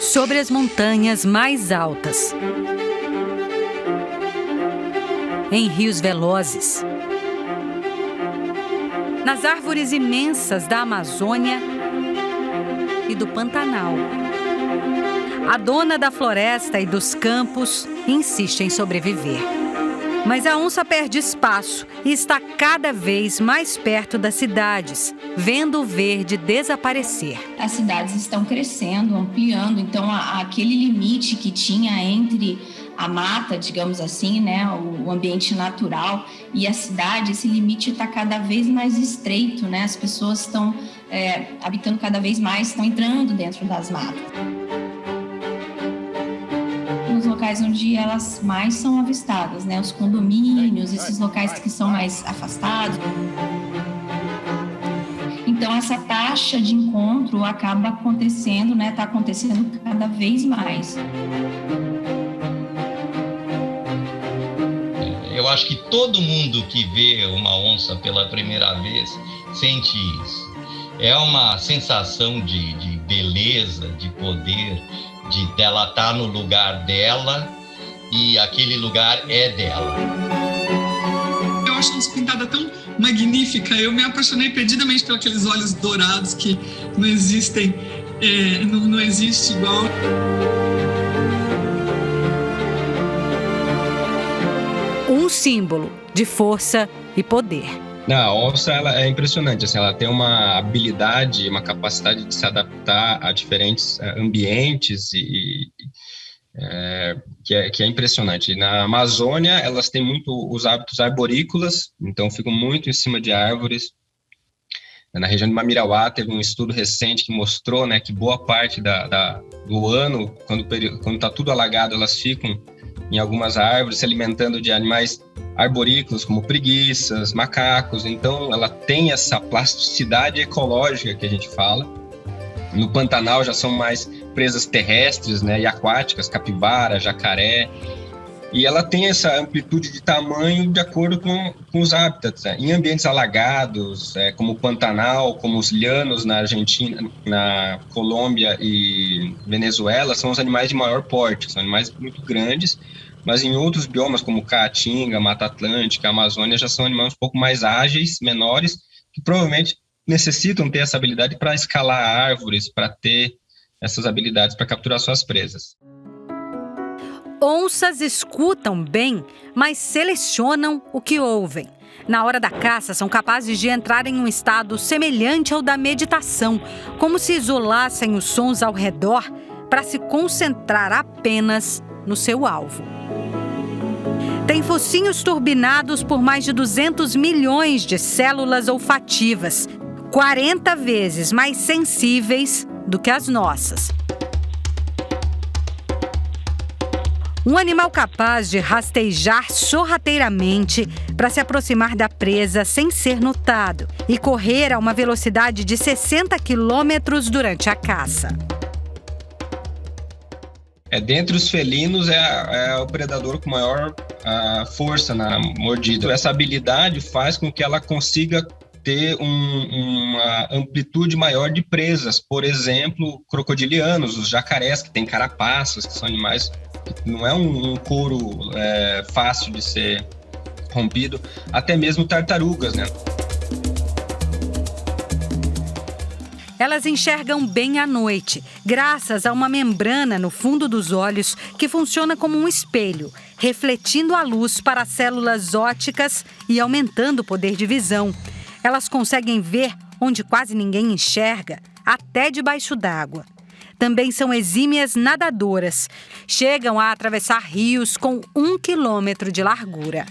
Sobre as montanhas mais altas, em rios velozes, nas árvores imensas da Amazônia e do Pantanal. A dona da floresta e dos campos insiste em sobreviver. Mas a onça perde espaço e está cada vez mais perto das cidades, vendo o verde desaparecer. As cidades estão crescendo, ampliando, então aquele limite que tinha entre a mata, digamos assim, né, o ambiente natural e a cidade, esse limite está cada vez mais estreito, né? As pessoas estão habitando cada vez mais, estão entrando dentro das matas. Nos locais onde elas mais são avistadas, né? Os condomínios, esses locais que são mais afastados. Então, essa taxa de encontro acaba acontecendo, né? Está acontecendo cada vez mais. Eu acho que todo mundo que vê uma onça pela primeira vez sente isso. É uma sensação de beleza, de poder, de dela estar no lugar dela e aquele lugar é dela. Eu acho a onça pintada tão magnífica, eu me apaixonei perdidamente por aqueles olhos dourados que não existem, não existe igual. Um símbolo de força e poder. A onça ela é impressionante, assim, ela tem uma habilidade, uma capacidade de se adaptar a diferentes ambientes que é impressionante. Na Amazônia, elas têm muito os hábitos arborícolas, então ficam muito em cima de árvores. Na região de Mamirauá, teve um estudo recente que mostrou, né, que boa parte do ano, quando está tudo alagado, elas ficam em algumas árvores, se alimentando de animais arborícolas, como preguiças, macacos. Então, ela tem essa plasticidade ecológica que a gente fala. No Pantanal já são mais presas terrestres, né, e aquáticas, capivara, jacaré. E ela tem essa amplitude de tamanho de acordo com os hábitats. Né? Em ambientes alagados, como o Pantanal, como os llanos na Argentina, na Colômbia e Venezuela, são os animais de maior porte, são animais muito grandes, mas em outros biomas, como Caatinga, Mata Atlântica, Amazônia, já são animais um pouco mais ágeis, menores, que provavelmente necessitam ter essa habilidade para escalar árvores, para ter essas habilidades para capturar suas presas. Onças escutam bem, mas selecionam o que ouvem. Na hora da caça, são capazes de entrar em um estado semelhante ao da meditação, como se isolassem os sons ao redor para se concentrar apenas no seu alvo. Tem focinhos turbinados por mais de 200 milhões de células olfativas, 40 vezes mais sensíveis do que as nossas. Um animal capaz de rastejar sorrateiramente para se aproximar da presa sem ser notado e correr a uma velocidade de 60 quilômetros durante a caça. Dentre os felinos, é o predador com maior força na mordida. Essa habilidade faz com que ela consiga ter uma amplitude maior de presas. Por exemplo, crocodilianos, os jacarés, que têm carapaças, que são animais que não é um couro fácil de ser rompido, até mesmo tartarugas, né? Elas enxergam bem à noite, graças a uma membrana no fundo dos olhos que funciona como um espelho, refletindo a luz para as células ópticas e aumentando o poder de visão. Elas conseguem ver onde quase ninguém enxerga, até debaixo d'água. Também são exímias nadadoras. Chegam a atravessar rios com 1 quilômetro de largura.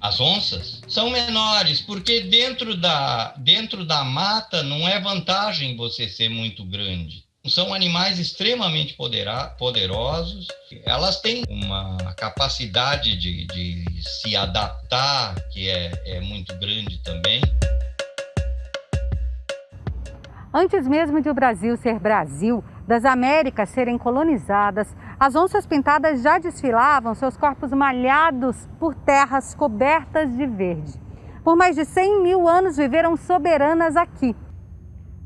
As onças são menores, porque dentro da mata não é vantagem você ser muito grande. São animais extremamente poderosos. Elas têm uma capacidade de se adaptar, que é muito grande também. Antes mesmo de o Brasil ser Brasil, das Américas serem colonizadas, as onças pintadas já desfilavam, seus corpos malhados por terras cobertas de verde. Por mais de 100 mil anos viveram soberanas aqui.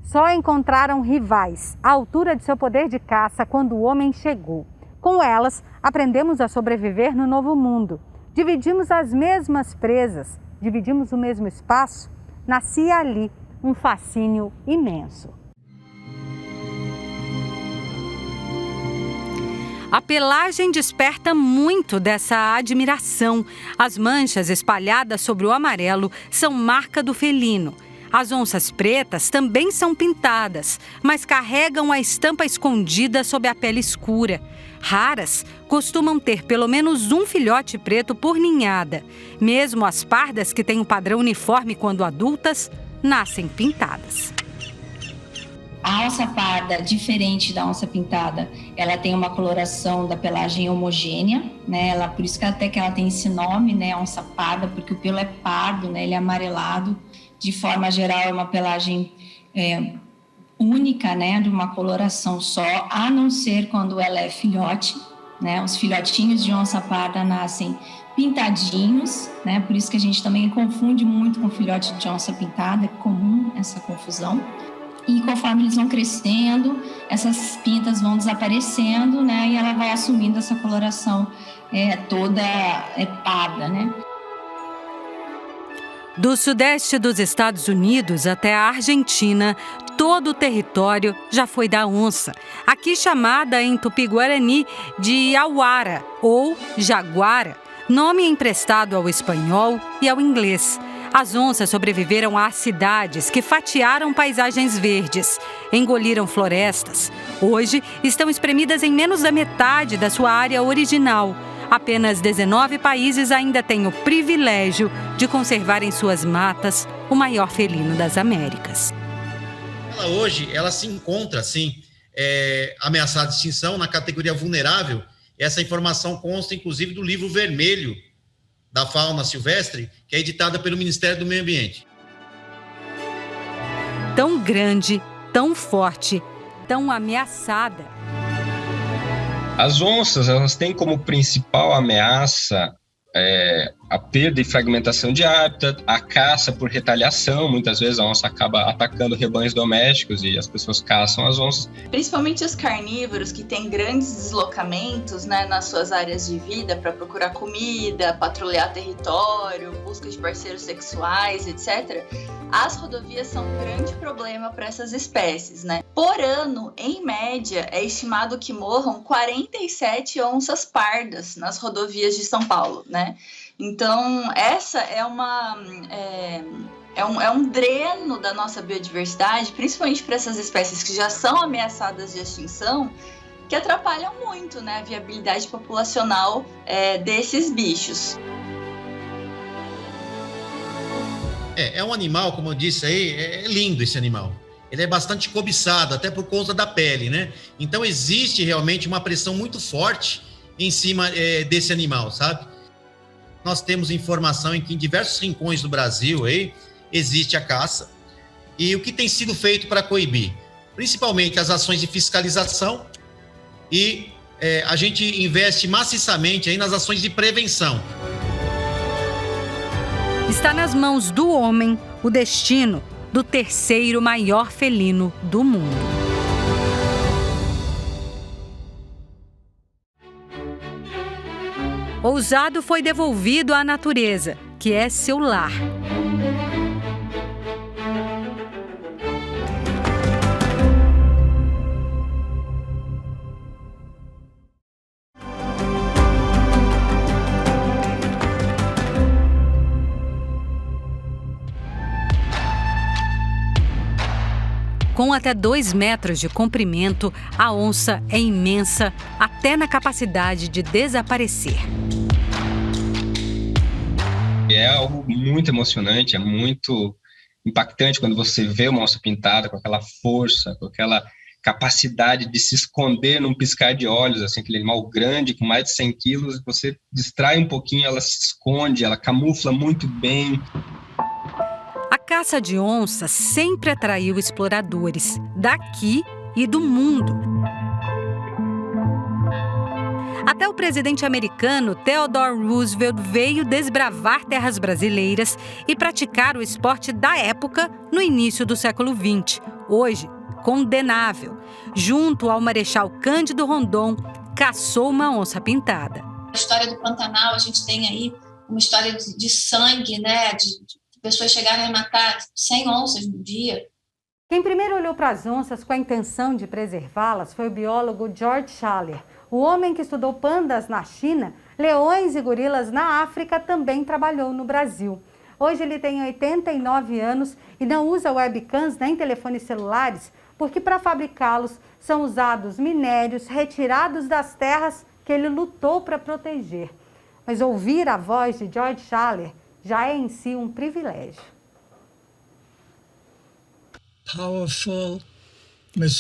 Só encontraram rivais à altura de seu poder de caça quando o homem chegou. Com elas, aprendemos a sobreviver no novo mundo. Dividimos as mesmas presas, dividimos o mesmo espaço. Nascia ali um fascínio imenso. A pelagem desperta muito dessa admiração. As manchas espalhadas sobre o amarelo são marca do felino. As onças pretas também são pintadas, mas carregam a estampa escondida sob a pele escura. Raras costumam ter pelo menos um filhote preto por ninhada. Mesmo as pardas, que têm um padrão uniforme quando adultas, nascem pintadas. A onça parda, diferente da onça pintada, ela tem uma coloração da pelagem homogênea, né? Por isso que ela tem esse nome, né? Onça parda, porque o pelo é pardo, né? Ele é amarelado. De forma geral, é uma pelagem única, né? De uma coloração só, a não ser quando ela é filhote, né? Os filhotinhos de onça parda nascem pintadinhos, né? Por isso que a gente também confunde muito com filhote de onça pintada, é comum essa confusão. E conforme eles vão crescendo, essas pintas vão desaparecendo, né? E ela vai assumindo essa coloração toda parda, né? Do sudeste dos Estados Unidos até a Argentina, todo o território já foi da onça, aqui chamada em tupi-guarani de auara ou jaguara, nome emprestado ao espanhol e ao inglês. As onças sobreviveram às cidades que fatiaram paisagens verdes, engoliram florestas. Hoje estão espremidas em menos da metade da sua área original. Apenas 19 países ainda têm o privilégio de conservar em suas matas o maior felino das Américas. Hoje ela se encontra, sim, ameaçada de extinção na categoria vulnerável. Essa informação consta, inclusive, do livro vermelho da fauna silvestre, que é editada pelo Ministério do Meio Ambiente. Tão grande, tão forte, tão ameaçada. As onças, elas têm como principal ameaça a perda e fragmentação de hábitat, a caça por retaliação. Muitas vezes a onça acaba atacando rebanhos domésticos e as pessoas caçam as onças. Principalmente os carnívoros, que têm grandes deslocamentos, né, nas suas áreas de vida para procurar comida, patrulhar território, busca de parceiros sexuais, etc. As rodovias são um grande problema para essas espécies, né? Por ano, em média, é estimado que morram 47 onças pardas nas rodovias de São Paulo, né? Então, essa é um dreno da nossa biodiversidade, principalmente para essas espécies que já são ameaçadas de extinção, que atrapalham muito, né, a viabilidade populacional desses bichos. É um animal, como eu disse aí, é lindo esse animal. Ele é bastante cobiçado, até por conta da pele, né? Então, existe realmente uma pressão muito forte em cima desse animal, sabe? Nós temos informação em que em diversos rincões do Brasil aí, existe a caça. E o que tem sido feito para coibir? Principalmente as ações de fiscalização e a gente investe maciçamente aí nas ações de prevenção. Está nas mãos do homem o destino do terceiro maior felino do mundo. Ousado foi devolvido à natureza, que é seu lar. Com até 2 metros de comprimento, a onça é imensa, até na capacidade de desaparecer. É algo muito emocionante, é muito impactante quando você vê uma onça pintada com aquela força, com aquela capacidade de se esconder num piscar de olhos, assim, aquele animal grande com mais de 100 quilos, você distrai um pouquinho, ela se esconde, ela camufla muito bem. A caça de onça sempre atraiu exploradores, daqui e do mundo. Até o presidente americano Theodore Roosevelt veio desbravar terras brasileiras e praticar o esporte da época no início do século XX, hoje condenável. Junto ao Marechal Cândido Rondon, caçou uma onça pintada. A história do Pantanal, a gente tem aí uma história de sangue, né? De pessoas chegarem a matar 100 onças no dia. Quem primeiro olhou para as onças com a intenção de preservá-las foi o biólogo George Schaller. O homem que estudou pandas na China, leões e gorilas na África, também trabalhou no Brasil. Hoje ele tem 89 anos e não usa webcams nem telefones celulares, porque para fabricá-los são usados minérios retirados das terras que ele lutou para proteger. Mas ouvir a voz de George Schaller já é em si um privilégio.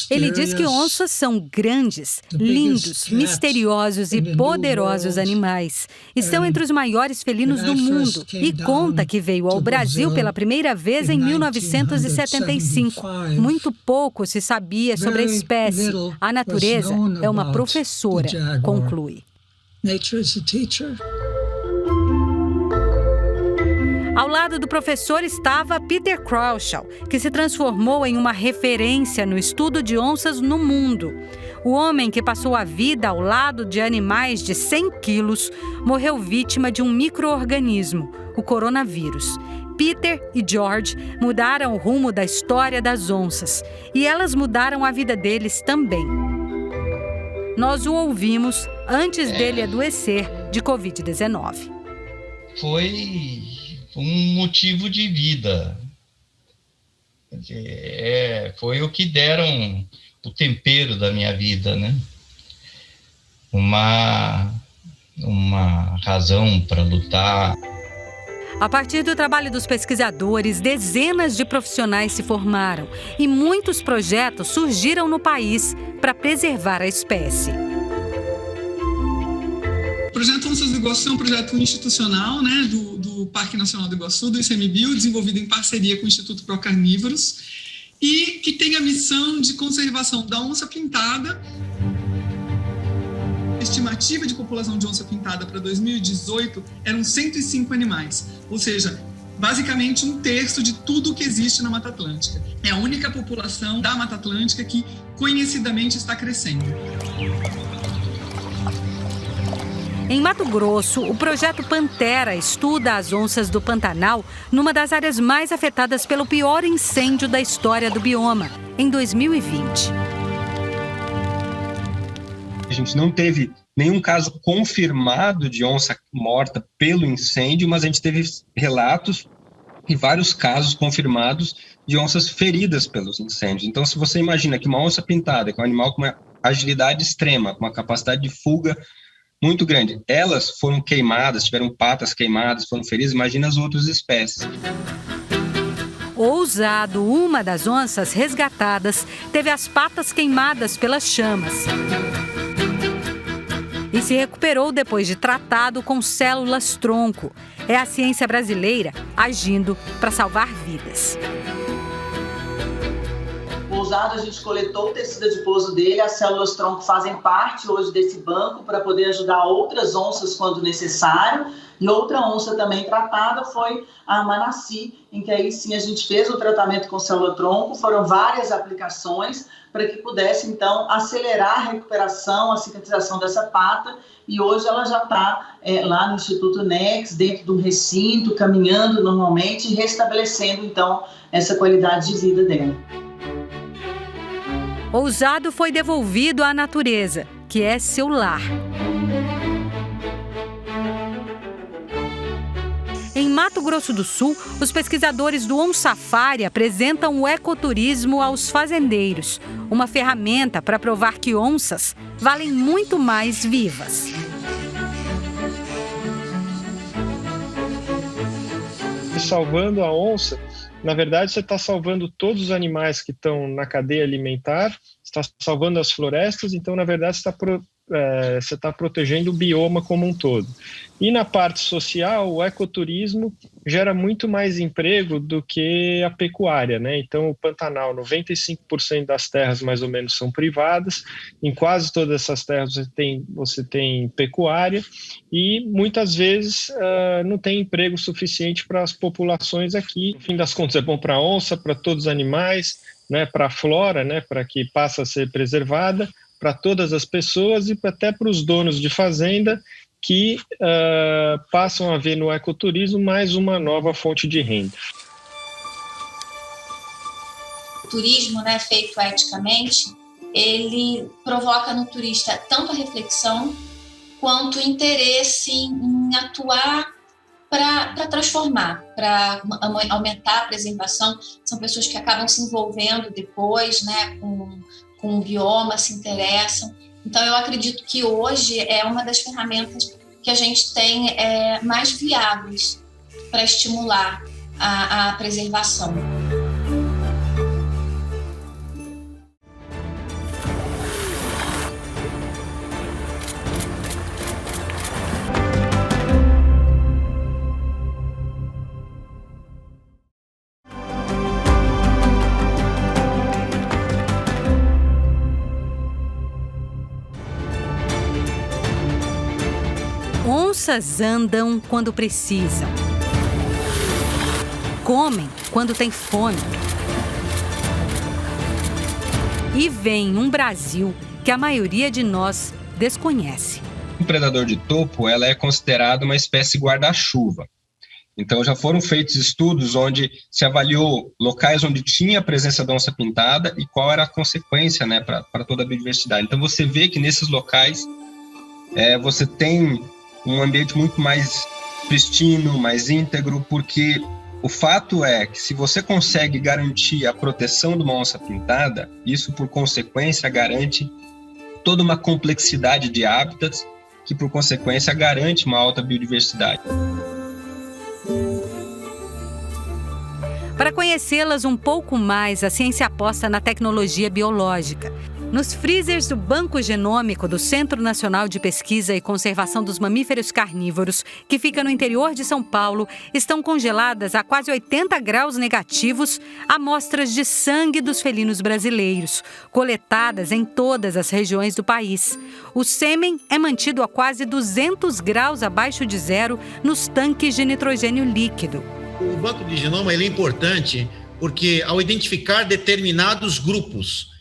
Ele diz que onças são grandes, lindos, misteriosos e poderosos animais. Estão entre os maiores felinos do mundo e conta que veio ao Brasil pela primeira vez em 1975. Muito pouco se sabia sobre a espécie. A natureza é uma professora, conclui. Ao lado do professor estava Peter Crouchall, que se transformou em uma referência no estudo de onças no mundo. O homem que passou a vida ao lado de animais de 100 quilos morreu vítima de um micro-organismo, o coronavírus. Peter e George mudaram o rumo da história das onças e elas mudaram a vida deles também. Nós o ouvimos antes dele adoecer de Covid-19. Foi um motivo de vida. Foi o que deram o tempero da minha vida, né? Uma razão para lutar. A partir do trabalho dos pesquisadores, dezenas de profissionais se formaram e muitos projetos surgiram no país para preservar a espécie. O Projeto Onças do Iguaçu é um projeto institucional, né, do Parque Nacional do Iguaçu, do ICMBio, desenvolvido em parceria com o Instituto Procarnívoros, e que tem a missão de conservação da onça pintada. A estimativa de população de onça pintada para 2018 eram 105 animais, ou seja, basicamente 1/3 de tudo que existe na Mata Atlântica. É a única população da Mata Atlântica que conhecidamente está crescendo. Em Mato Grosso, o projeto Pantera estuda as onças do Pantanal numa das áreas mais afetadas pelo pior incêndio da história do bioma, em 2020. A gente não teve nenhum caso confirmado de onça morta pelo incêndio, mas a gente teve relatos e vários casos confirmados de onças feridas pelos incêndios. Então, se você imagina que uma onça pintada, que é um animal com uma agilidade extrema, com uma capacidade de fuga muito grande, elas foram queimadas, tiveram patas queimadas, foram feridas, imagina as outras espécies. Ousado, uma das onças resgatadas, teve as patas queimadas pelas chamas. E se recuperou depois de tratado com células-tronco. É a ciência brasileira agindo para salvar vidas. Ousado, a gente coletou o tecido adiposo dele, as células-tronco fazem parte hoje desse banco para poder ajudar outras onças quando necessário. E outra onça também tratada foi a Manassi, em que aí sim a gente fez o tratamento com célula-tronco, foram várias aplicações para que pudesse então acelerar a recuperação, a cicatrização dessa pata, e hoje ela já está lá no Instituto Nex, dentro de um recinto, caminhando normalmente e restabelecendo então essa qualidade de vida dela. Ousado foi devolvido à natureza, que é seu lar. Em Mato Grosso do Sul, os pesquisadores do OnSafari apresentam o ecoturismo aos fazendeiros, uma ferramenta para provar que onças valem muito mais vivas. Salvando a onça, na verdade, você está salvando todos os animais que estão na cadeia alimentar, está salvando as florestas, então, na verdade, você está você está protegendo o bioma como um todo. E na parte social, o ecoturismo gera muito mais emprego do que a pecuária, né? Então, o Pantanal, 95% das terras mais ou menos são privadas, em quase todas essas terras você tem pecuária e muitas vezes não tem emprego suficiente para as populações aqui. No fim das contas, é bom para a onça, para todos os animais, né? Para a flora, né? Para que passe a ser preservada, para todas as pessoas e até para os donos de fazenda, que passam a ver no ecoturismo mais uma nova fonte de renda. O turismo, né, feito eticamente, ele provoca no turista tanto a reflexão quanto o interesse em atuar para transformar, para aumentar a preservação. São pessoas que acabam se envolvendo depois, né, com o bioma, se interessam. Então, eu acredito que hoje é uma das ferramentas que a gente tem mais viáveis para estimular a preservação. Onças andam quando precisam. Comem quando tem fome. E vem um Brasil que a maioria de nós desconhece. O predador de topo, ela é considerada uma espécie guarda-chuva. Então, já foram feitos estudos onde se avaliou locais onde tinha a presença da onça-pintada e qual era a consequência, né, para toda a biodiversidade. Então, você vê que nesses locais você tem um ambiente muito mais pristino, mais íntegro, porque o fato é que se você consegue garantir a proteção de uma onça-pintada, isso, por consequência, garante toda uma complexidade de hábitats que, por consequência, garante uma alta biodiversidade. Para conhecê-las um pouco mais, a ciência aposta na tecnologia biológica. Nos freezers do Banco Genômico do Centro Nacional de Pesquisa e Conservação dos Mamíferos Carnívoros, que fica no interior de São Paulo, estão congeladas a quase 80 graus negativos amostras de sangue dos felinos brasileiros, coletadas em todas as regiões do país. O sêmen é mantido a quase 200 graus abaixo de zero nos tanques de nitrogênio líquido. O banco de genoma ele é importante porque, ao identificar determinados grupos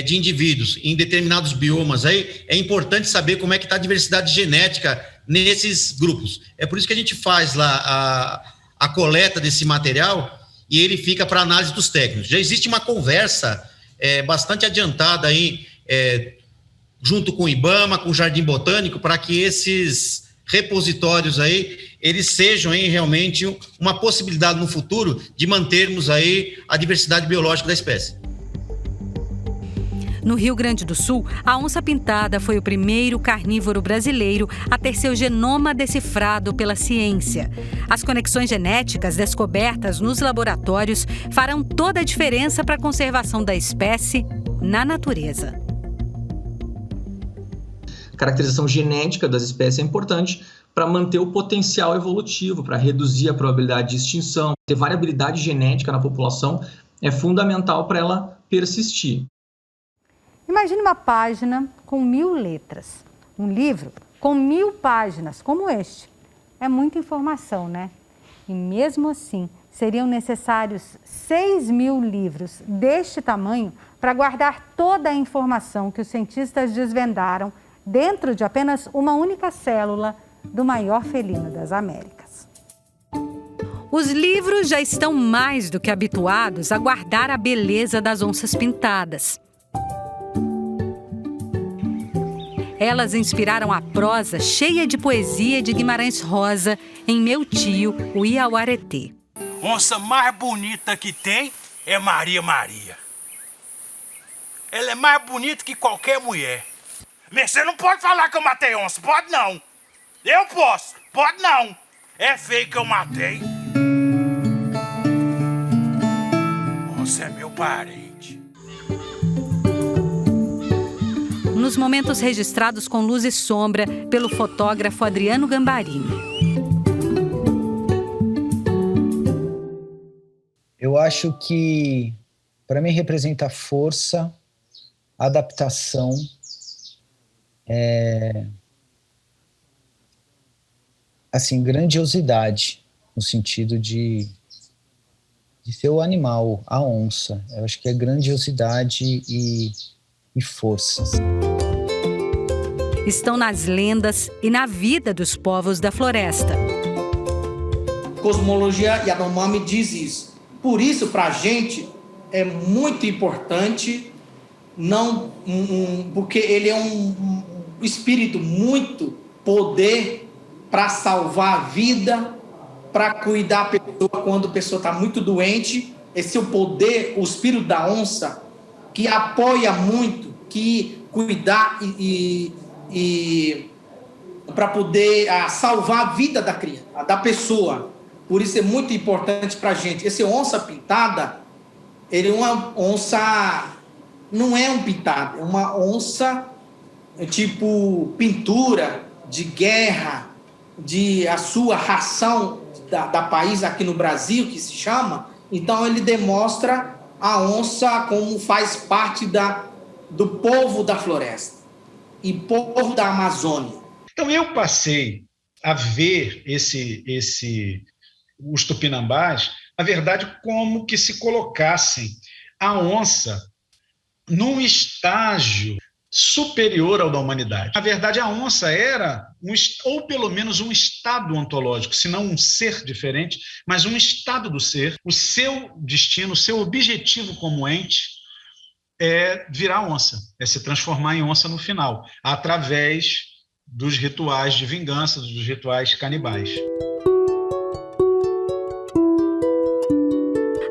de indivíduos em determinados biomas, aí é importante saber como é que está a diversidade genética nesses grupos. É por isso que a gente faz lá a coleta desse material e ele fica para análise dos técnicos. Já existe uma conversa bastante adiantada aí, junto com o IBAMA, com o Jardim Botânico, para que esses repositórios aí, eles sejam aí realmente uma possibilidade no futuro de mantermos aí a diversidade biológica da espécie. No Rio Grande do Sul, a onça-pintada foi o primeiro carnívoro brasileiro a ter seu genoma decifrado pela ciência. As conexões genéticas descobertas nos laboratórios farão toda a diferença para a conservação da espécie na natureza. A caracterização genética das espécies é importante para manter o potencial evolutivo, para reduzir a probabilidade de extinção. Ter variabilidade genética na população é fundamental para ela persistir. Imagine uma página com 1000 letras, um livro com 1000 páginas, como este. É muita informação, né? E mesmo assim, seriam necessários 6.000 livros deste tamanho para guardar toda a informação que os cientistas desvendaram dentro de apenas uma única célula do maior felino das Américas. Os livros já estão mais do que habituados a guardar a beleza das onças pintadas. Elas inspiraram a prosa cheia de poesia de Guimarães Rosa em Meu Tio, o Iauaretê. Onça mais bonita que tem é Maria Maria. Ela é mais bonita que qualquer mulher. Mas você não pode falar que eu matei onça, pode não. Eu posso, pode não. É feio que eu matei. Onça é meu parente. nos momentos registrados com luz e sombra pelo fotógrafo Adriano Gambarini. Eu acho que, para mim, representa força, adaptação, assim, grandiosidade, no sentido de ser o animal, a onça. Eu acho que é grandiosidade e força. Estão nas lendas e na vida dos povos da floresta. Cosmologia Yanomami diz isso. Por isso, para a gente, é muito importante, porque ele é um espírito muito poder para salvar a vida, para cuidar a pessoa quando a pessoa está muito doente. Esse é o poder, o espírito da onça, que apoia muito, que cuidar e para poder salvar a vida da criança, da pessoa. Por isso é muito importante para a gente. Esse onça pintada, ele é uma onça, não é um pintado, é uma onça tipo pintura de guerra, a sua ração da país aqui no Brasil, que se chama. Então ele demonstra a onça como faz parte do povo da floresta e povo da Amazônia. Então eu passei a ver os tupinambás, na verdade, como que se colocassem a onça num estágio superior ao da humanidade. Na verdade, a onça era, ou pelo menos um estado ontológico, se não um ser diferente, mas um estado do ser. O seu destino, o seu objetivo como ente é virar onça, é se transformar em onça no final, através dos rituais de vingança, dos rituais canibais.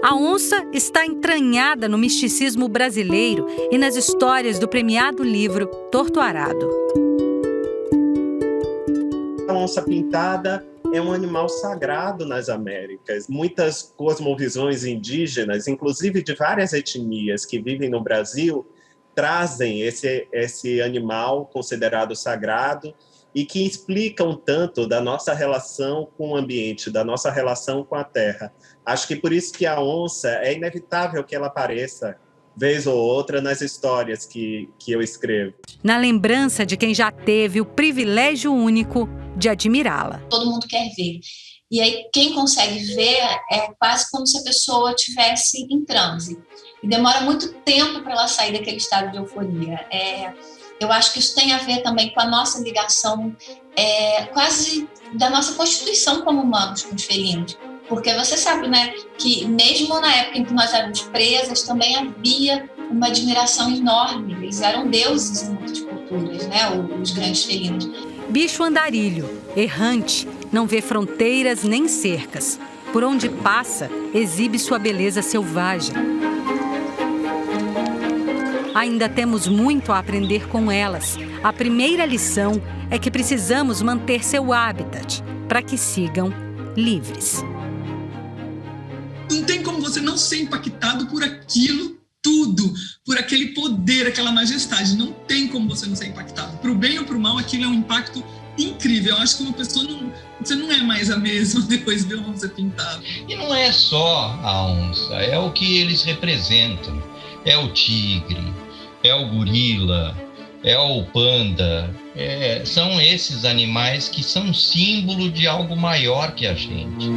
A onça está entranhada no misticismo brasileiro e nas histórias do premiado livro Torto Arado. A onça pintada é um animal sagrado nas Américas. Muitas cosmovisões indígenas, inclusive de várias etnias que vivem no Brasil, trazem esse animal considerado sagrado e que explicam tanto da nossa relação com o ambiente, da nossa relação com a terra. Acho que por isso que a onça é inevitável que ela apareça, vez ou outra, nas histórias que eu escrevo. Na lembrança de quem já teve o privilégio único de admirá-la. Todo mundo quer ver. E aí, quem consegue ver é quase como se a pessoa estivesse em transe. E demora muito tempo para ela sair daquele estado de euforia. Eu acho que isso tem a ver também com a nossa ligação, quase da nossa constituição como humanos com os felinos. Porque você sabe, né, que mesmo na época em que nós éramos presas, também havia uma admiração enorme. Eles eram deuses em muitas culturas, né, os grandes felinos. Bicho andarilho, errante, não vê fronteiras nem cercas. Por onde passa, exibe sua beleza selvagem. Ainda temos muito a aprender com elas. A primeira lição é que precisamos manter seu habitat para que sigam livres. Não tem como você não ser impactado por aquilo tudo, por aquele poder, aquela majestade. Não tem como você não ser impactado. Para o bem ou para o mal, aquilo é um impacto incrível. Eu acho que uma pessoa você não é mais a mesma depois de ver uma onça pintada. E não é só a onça, é o que eles representam. É o tigre, é o gorila, é o panda. São esses animais que são símbolo de algo maior que a gente.